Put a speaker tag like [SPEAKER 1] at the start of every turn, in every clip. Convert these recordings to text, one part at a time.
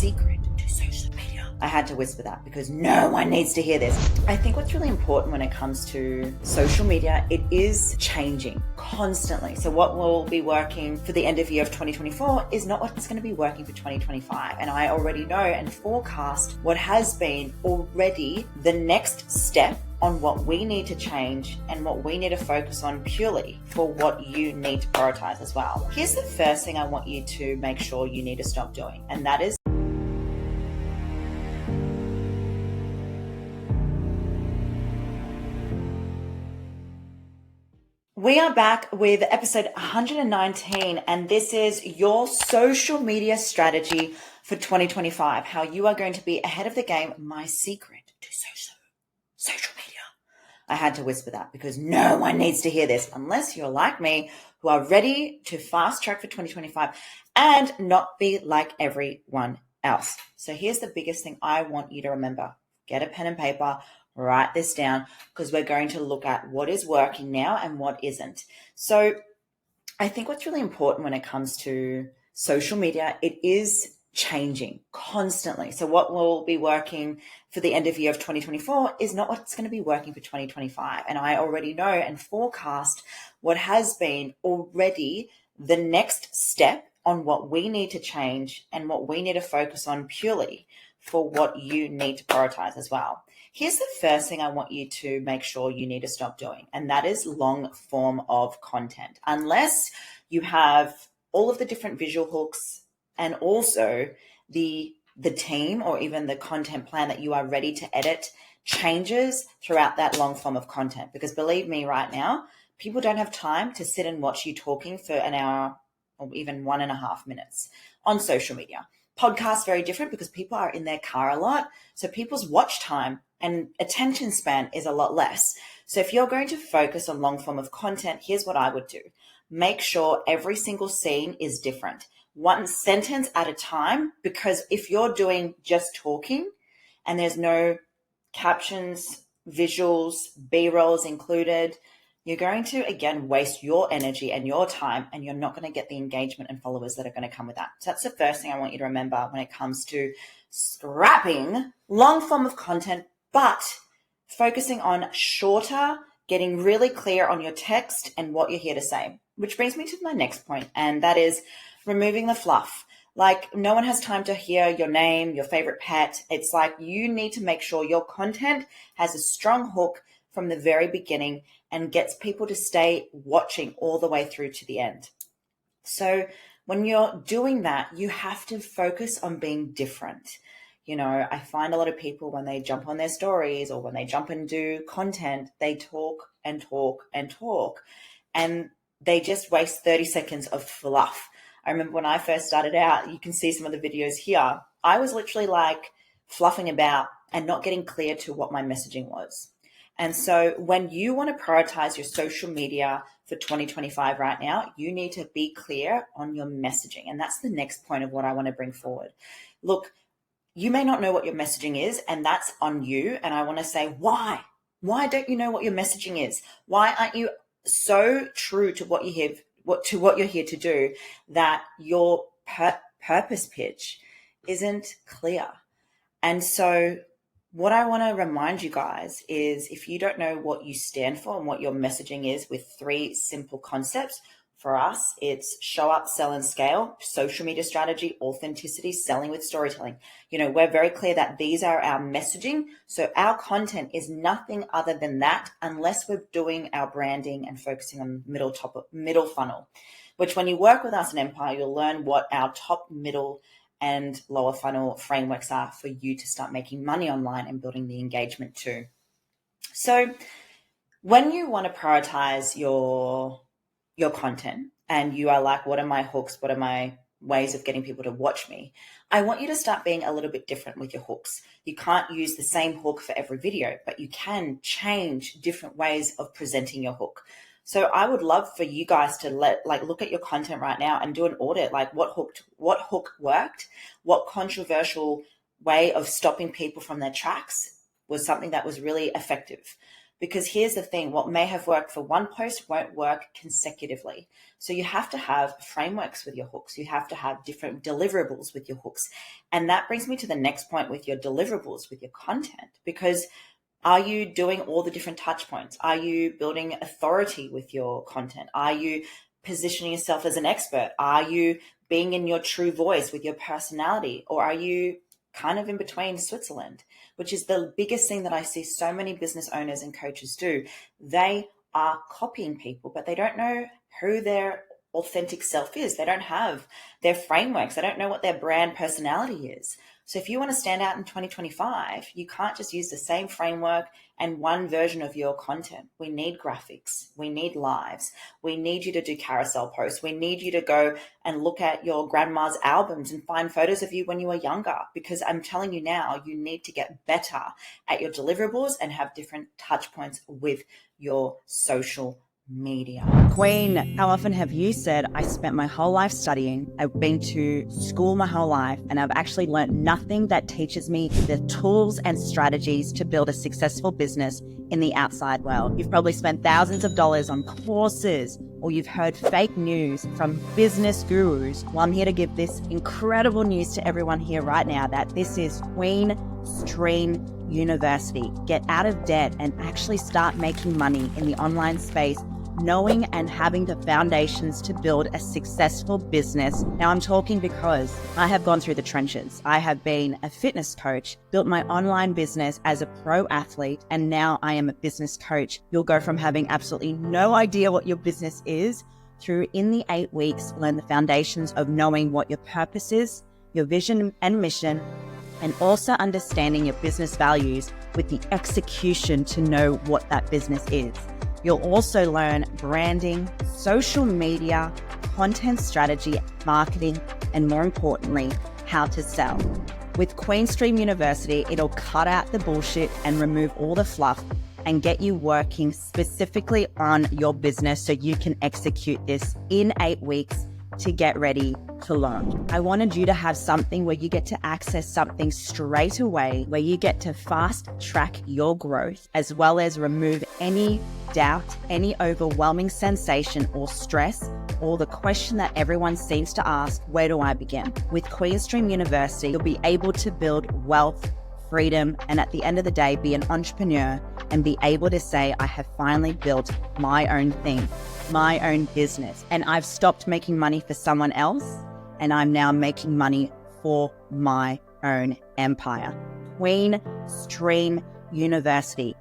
[SPEAKER 1] secret to social media. I had to whisper that because no one needs to hear this. I think what's really important when it comes to social media, it is changing constantly. So what will be working for the end of year of 2024 is not what's going to be working for 2025. And I already know and forecast what has been already the next step on what we need to change and what we need to focus on purely for what you need to prioritize as well. Here's the first thing I want you to make sure you need to stop doing, and that is we are back with episode 119, and this is your social media strategy for 2025, how you are going to be ahead of the game, my secret to social media. I had to whisper that because no one needs to hear this unless you're like me, who are ready to fast track for 2025 and not be like everyone else. So here's the biggest thing I want you to remember. Get a pen and paper, write this down, because we're going to look at what is working now and what isn't. So I think what's really important when it comes to social media, it is changing constantly. So what will be working for the end of year of 2024 is not what's going to be working for 2025. And I already know and forecast what has been already the next step on what we need to change and what we need to focus on purely for what you need to prioritize as well. Here's the first thing I want you to make sure you need to stop doing, and that is long form of content. Unless you have all of the different visual hooks and also the team or even the content plan that you are ready to edit changes throughout that long form of content. Because believe me, right now, people don't have time to sit and watch you talking for an hour or even 1.5 minutes on social media. Podcasts very different because people are in their car a lot. So people's watch time and attention span is a lot less. So if you're going to focus on long form of content, here's what I would do. Make sure every single scene is different. One sentence at a time, because if you're doing just talking and there's no captions, visuals, B-rolls included, you're going to, again, waste your energy and your time, and you're not going to get the engagement and followers that are going to come with that. So that's the first thing I want you to remember when it comes to scrapping long form of content, but focusing on shorter, getting really clear on your text and what you're here to say. Which brings me to my next point, and that is removing the fluff. Like, no one has time to hear your name, your favorite pet. It's like you need to make sure your content has a strong hook from the very beginning and gets people to stay watching all the way through to the end. So when you're doing that, you have to focus on being different. You know, I find a lot of people when they jump on their stories or when they jump and do content, they talk and talk and talk, and they just waste 30 seconds of fluff. I remember when I first started out, you can see some of the videos here. I was literally like fluffing about and not getting clear to what my messaging was. And so when you want to prioritize your social media for 2025 right now, you need to be clear on your messaging. And that's the next point of what I want to bring forward. Look, you may not know what your messaging is, and that's on you. And I want to say, why? Why don't you know what your messaging is? Why aren't you so true to what you have, what you're here to do, that your purpose pitch isn't clear? And so what I want to remind you guys is, if you don't know what you stand for and what your messaging is with 3 simple concepts, for us, it's show up, sell, and scale, social media strategy, authenticity, selling with storytelling. You know, we're very clear that these are our messaging. So our content is nothing other than that, unless we're doing our branding and focusing on middle funnel, which when you work with us in Empire, you'll learn what our top, middle, and lower funnel frameworks are for you to start making money online and building the engagement too. So when you want to prioritize your content and you are like, what are my hooks? What are my ways of getting people to watch me? I want you to start being a little bit different with your hooks. You can't use the same hook for every video, but you can change different ways of presenting your hook. So I would love for you guys to look at your content right now and do an audit, like what hook worked, what controversial way of stopping people from their tracks was something that was really effective. Because here's the thing, what may have worked for one post won't work consecutively. So you have to have frameworks with your hooks. You have to have different deliverables with your hooks. And that brings me to the next point with your deliverables, with your content, because are you doing all the different touch points? Are you building authority with your content? Are you positioning yourself as an expert? Are you being in your true voice with your personality? Or are you kind of in between Switzerland, which is the biggest thing that I see so many business owners and coaches do? They are copying people, but they don't know who their authentic self is. They don't have their frameworks. They don't know what their brand personality is. So if you want to stand out in 2025, you can't just use the same framework and one version of your content. We need graphics. We need lives. We need you to do carousel posts. We need you to go and look at your grandma's albums and find photos of you when you were younger, because I'm telling you now, you need to get better at your deliverables and have different touch points with your social media.
[SPEAKER 2] Queen, how often have you said, I spent my whole life studying, I've been to school my whole life, and I've actually learned nothing that teaches me the tools and strategies to build a successful business in the outside world? You've probably spent thousands of dollars on courses, or you've heard fake news from business gurus. Well, I'm here to give this incredible news to everyone here right now that this is Queenstream University. Get out of debt and actually start making money in the online space, knowing and having the foundations to build a successful business. Now, I'm talking because I have gone through the trenches. I have been a fitness coach, built my online business as a pro athlete, and now I am a business coach. You'll go from having absolutely no idea what your business is through, in the 8 weeks, learn the foundations of knowing what your purpose is, your vision and mission, and also understanding your business values with the execution to know what that business is. You'll also learn branding, social media, content strategy, marketing, and more importantly, how to sell. With Queenstream University, it'll cut out the bullshit and remove all the fluff and get you working specifically on your business so you can execute this in 8 weeks to get ready to learn. I wanted you to have something where you get to access something straight away, where you get to fast track your growth, as well as remove any doubt, any overwhelming sensation or stress, or the question that everyone seems to ask, where do I begin? With Queenstream University, you'll be able to build wealth, freedom, and at the end of the day, be an entrepreneur and be able to say, I have finally built my own thing, my own business, and I've stopped making money for someone else, and I'm now making money for my own empire. Queenstream University.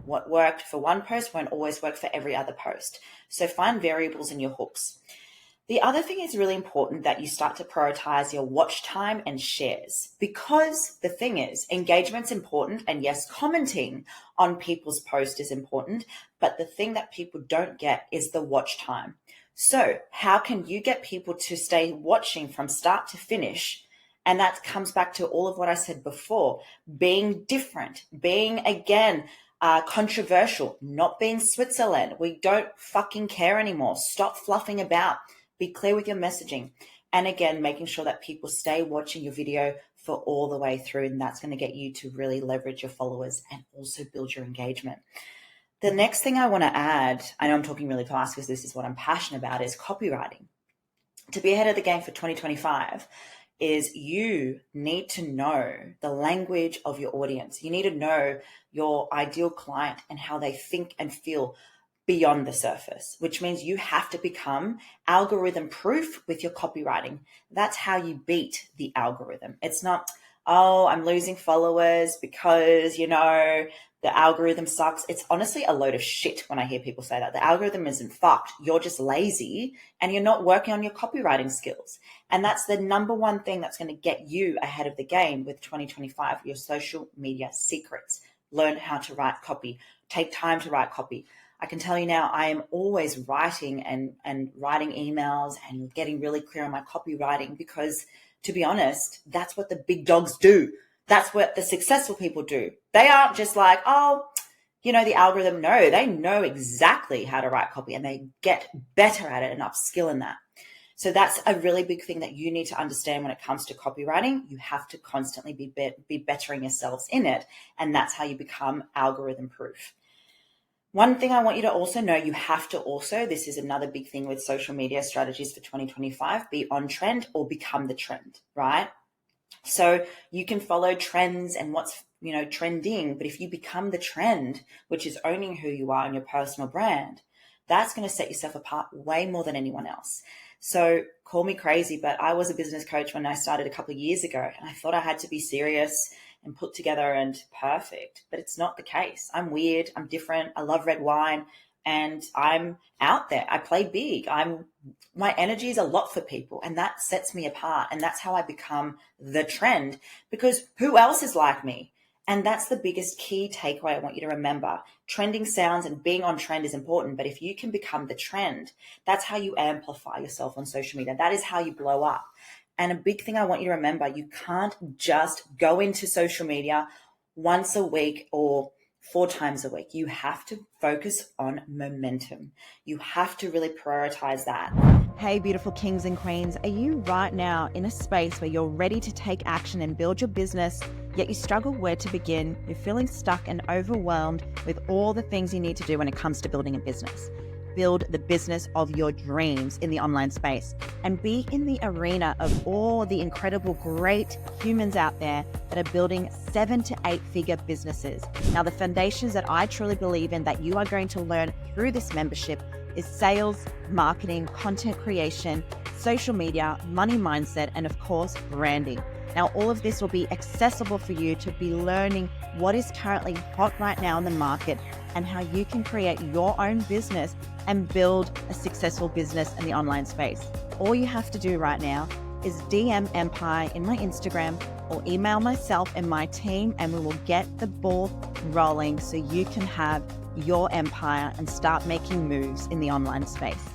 [SPEAKER 1] What worked for one post won't always work for every other post. So find variables in your hooks. The other thing is really important that you start to prioritize your watch time and shares, because the thing is, engagement's important, and yes, commenting on people's posts is important, but the thing that people don't get is the watch time. So how can you get people to stay watching from start to finish? And that comes back to all of what I said before, being different, being, again, controversial, not being Switzerland. We don't fucking care anymore. Stop fluffing about. Be clear with your messaging. And again, making sure that people stay watching your video for all the way through. And that's going to get you to really leverage your followers and also build your engagement. The next thing I want to add, I know I'm talking really fast because this is what I'm passionate about, is copywriting. To be ahead of the game for 2025 is you need to know the language of your audience. You need to know your ideal client and how they think and feel beyond the surface, which means you have to become algorithm proof with your copywriting. That's how you beat the algorithm. It's not, oh, I'm losing followers because, the algorithm sucks. It's honestly a load of shit when I hear people say that. The algorithm isn't fucked. You're just lazy and you're not working on your copywriting skills. And that's the number one thing that's going to get you ahead of the game with 2025, your social media secrets. Learn how to write copy. Take time to write copy. I can tell you now, I am always writing and writing emails and getting really clear on my copywriting because, to be honest, that's what the big dogs do. That's what the successful people do. They aren't just like, the algorithm. No, they know exactly how to write copy and they get better at it and upskill in that. So that's a really big thing that you need to understand when it comes to copywriting. You have to constantly be bettering yourselves in it. And that's how you become algorithm proof. One thing I want you to also know, you have to also, this is another big thing with social media strategies for 2025, be on trend or become the trend, right? So you can follow trends and what's, trending, but if you become the trend, which is owning who you are and your personal brand, that's going to set yourself apart way more than anyone else. So call me crazy, but I was a business coach when I started a couple of years ago, and I thought I had to be serious and put together and perfect, but it's not the case. I'm weird. I'm different. I love red wine and I'm out there. I play big. My energy is a lot for people, and that sets me apart. And that's how I become the trend, because who else is like me? And that's the biggest key takeaway I want you to remember. Trending sounds and being on trend is important, but if you can become the trend, that's how you amplify yourself on social media. That is how you blow up. And a big thing I want you to remember, you can't just go into social media once a week or 4 times a week. You have to focus on momentum. You have to really prioritize that.
[SPEAKER 2] Hey, beautiful kings and queens, are you right now in a space where you're ready to take action and build your business, yet you struggle where to begin? You're feeling stuck and overwhelmed with all the things you need to do when it comes to building a business. Build the business of your dreams in the online space and be in the arena of all the incredible, great humans out there that are building 7 to 8 figure businesses. Now, the foundations that I truly believe in that you are going to learn through this membership is sales, marketing, content creation, social media, money mindset, and of course, branding. Now, all of this will be accessible for you to be learning what is currently hot right now in the market and how you can create your own business and build a successful business in the online space. All you have to do right now is DM Empire in my Instagram or email myself and my team, and we will get the ball rolling so you can have your empire and start making moves in the online space.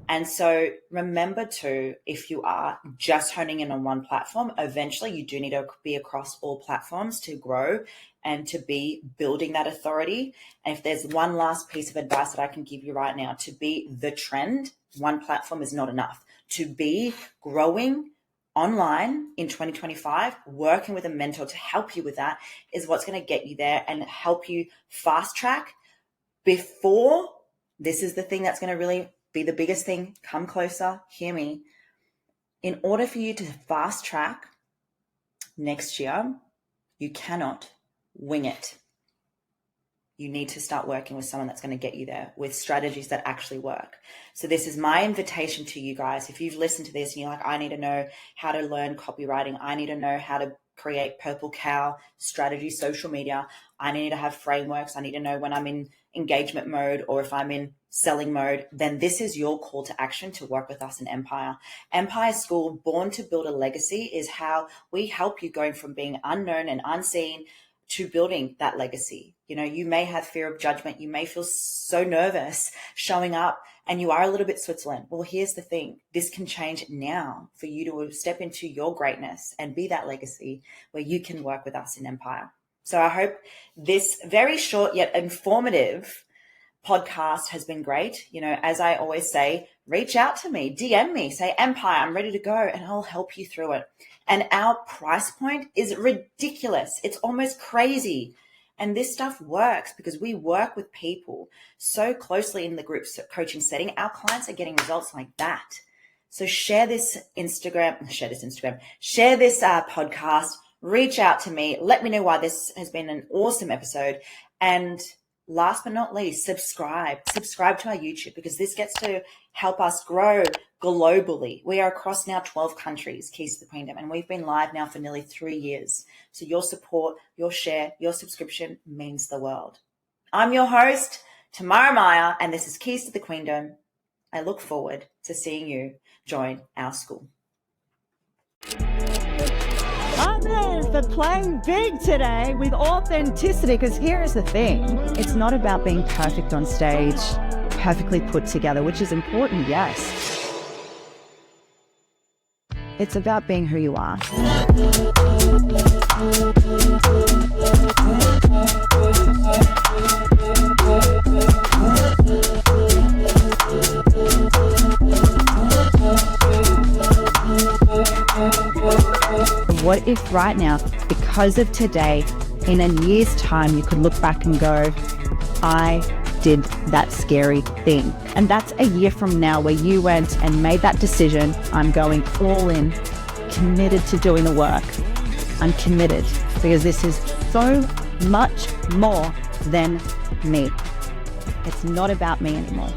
[SPEAKER 1] And so remember too, if you are just honing in on one platform, eventually you do need to be across all platforms to grow and to be building that authority. And if there's one last piece of advice that I can give you right now, to be the trend, one platform is not enough. To be growing online in 2025, working with a mentor to help you with that is what's going to get you there and help you fast track before. This is the thing that's going to really be the biggest thing. Come closer, hear me. In order for you to fast track next year, you cannot wing it. You need to start working with someone that's going to get you there with strategies that actually work. So this is my invitation to you guys. If you've listened to this and you're like, I need to know how to learn copywriting. I need to know how to create purple cow strategy, social media. I need to have frameworks. I need to know when I'm in engagement mode or if I'm in selling mode, then this is your call to action to work with us in Empire. Empire School, born to build a legacy, is how we help you going from being unknown and unseen to building that legacy. You may have fear of judgment. You may feel so nervous showing up and you are a little bit Switzerland. Well, here's the thing. This can change now for you to step into your greatness and be that legacy where you can work with us in Empire. So I hope this very short yet informative podcast has been great. As I always say, reach out to me, DM me, say, Empire, I'm ready to go, and I'll help you through it. And our price point is ridiculous. It's almost crazy. And this stuff works because we work with people so closely in the group coaching setting. Our clients are getting results like that. So share this podcast, reach out to me. Let me know why this has been an awesome episode. And last but not least, subscribe to our YouTube, because this gets to help us grow globally. We are across now 12 countries, Keys to the Queendom, and we've been live now for nearly 3 years. So your support, your share, your subscription means the world. I'm your host, Tamara Maya, and this is Keys to the Queendom. I look forward to seeing you join our school.
[SPEAKER 2] Amen for playing big today with authenticity, because here is the thing. It's not about being perfect on stage, perfectly put together, which is important, yes. It's about being who you are. What if right now, because of today, in a year's time, you could look back and go, I did that scary thing. And that's a year from now where you went and made that decision. I'm going all in, committed to doing the work. I'm committed because this is so much more than me. It's not about me anymore.